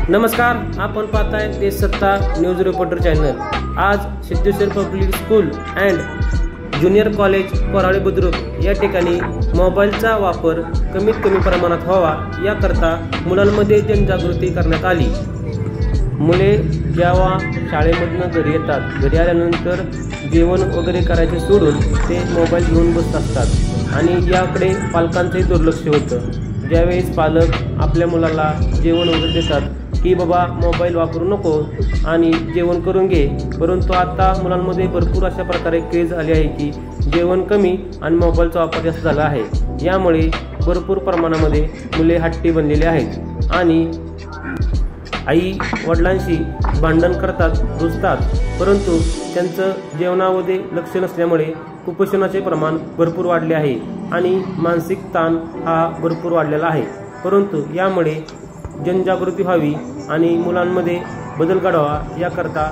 नमस्कार, आपण पाहताय देशसत्ता न्यूज रिपोर्टर चॅनल। आज Siddheshwar public school and junior college Korale Budruk या ठिकाणी मोबाईलचा वापर कमीत कमी प्रमाणात व्हावा याकरता मुलांमध्ये जनजागृती करण्यात आली। मुले जेव्हा शाळेमधून घरी येतात, घरी आल्यानंतर जेवण वगैरे करायचे सोडून ते मोबाईल घेऊन बसत असतात आणि याकडे पालकांचे दुर्लक्ष होतं। ज्यावेळेस पालक आपल्या मुलाला जेवण वगैरे देतात की बाबा मोबाईल वापरू नको आणि जेवण करून घे, परंतु आता मुलांमध्ये भरपूर अशा प्रकारे क्रेज आली आहे की जेवण कमी आणि मोबाईलचा वापर जास्त झाला आहे। यामुळे भरपूर प्रमाणामध्ये मुले हट्टी बनलेली आहेत आणि आई वडिलांशी भांडण करतात, रुसतात, परंतु त्यांचं जेवणामध्ये लक्ष नसल्यामुळे कुपोषणाचे प्रमाण भरपूर वाढले आहे आणि मानसिक ताण हा भरपूर वाढलेला आहे। परंतु यामुळे जनजागृती व्हावी आणि मुलांमध्ये बदल घडावा याकरता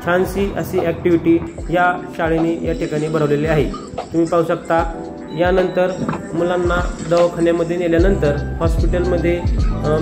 छानशी अशी ॲक्टिव्हिटी या शाळेने या ठिकाणी भरवलेली आहे। तुम्ही पाहू शकता। यानंतर मुलांना दवाखान्यामध्ये नेल्यानंतर हॉस्पिटलमध्ये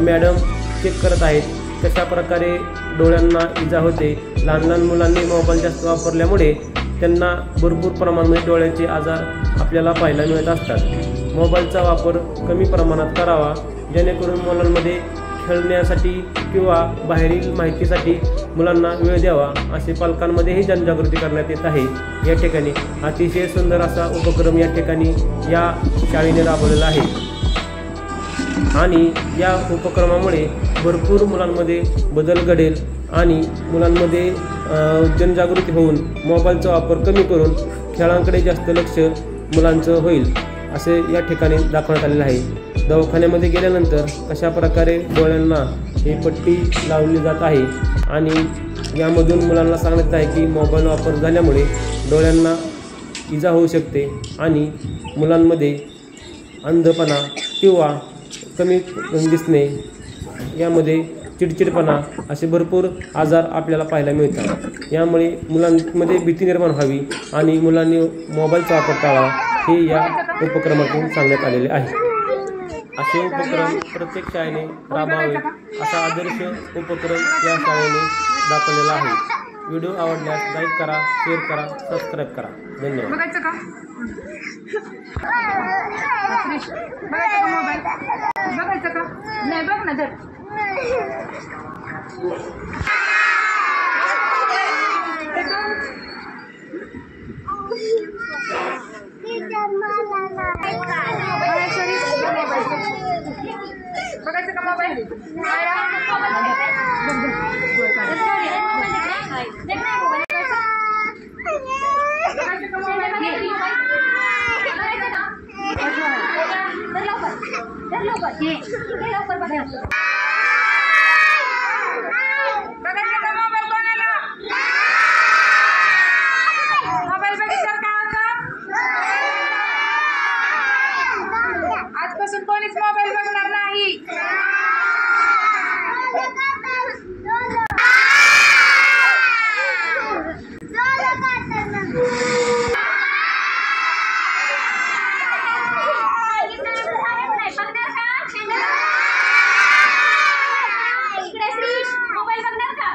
मॅडम चेक करत आहेत कशा प्रकारे डोळ्यांना इजा होते। लहान लहान मुलांनी मोबाईल जास्त वापरल्यामुळे त्यांना भरपूर प्रमाणामध्ये डोळ्यांचे आजार आपल्याला पाहायला मिळत असतात। मोबाईलचा वापर कमी प्रमाणात करावा जेणेकरून मुलांमध्ये खेळण्यासाठी किंवा बाहेरील माहितीसाठी मुलांना वेळ द्यावा असे पालकांमध्येही जनजागृती करण्यात येत आहे। या ठिकाणी अतिशय सुंदर असा उपक्रम या ठिकाणी या शाळेने राबवलेला आहे आणि या उपक्रमामुळे भरपूर मुलांमध्ये बदल घडेल आणि मुलांमध्ये जनजागृती होऊन मोबाईलचा वापर कमी करून खेळांकडे जास्त लक्ष मुलांचं होईल असे या ठिकाणी दाखवण्यात आलेलं आहे। दवाखान्यामध्ये गेल्यानंतर कशा प्रकारे डोळ्यांना ही पट्टी लावली जात आहे आणि यामधून मुलांना सांगण्यात आहे की मोबाईल वापर झाल्यामुळे डोळ्यांना इजा होऊ शकते आणि मुलांमध्ये अंधपणा किंवा कमी दिसणे, यामध्ये चिडचिडपणा असे भरपूर आजार आपल्याला पाहायला मिळतात। यामुळे मुलांमध्ये भीती निर्माण व्हावी आणि मुलांनी मोबाईलचा वापर टाळावा हे या उपक्रमातून सांगण्यात आलेले आहे। असे उपक्रम प्रत्येक शाळेने राबवावे असा आदर्श उपक्रम या शाळेने दाखवलेला आहे। व्हिडिओ आवडल्यास लाईक करा, शेअर करा, सबस्क्राईब करा। धन्यवाद। बघायचं का? नाही बघ ना जर बघायचं का मोबाईल? आजपासून कोणीच मोबाईल बघणार नाही। मोबाईल बघणार का?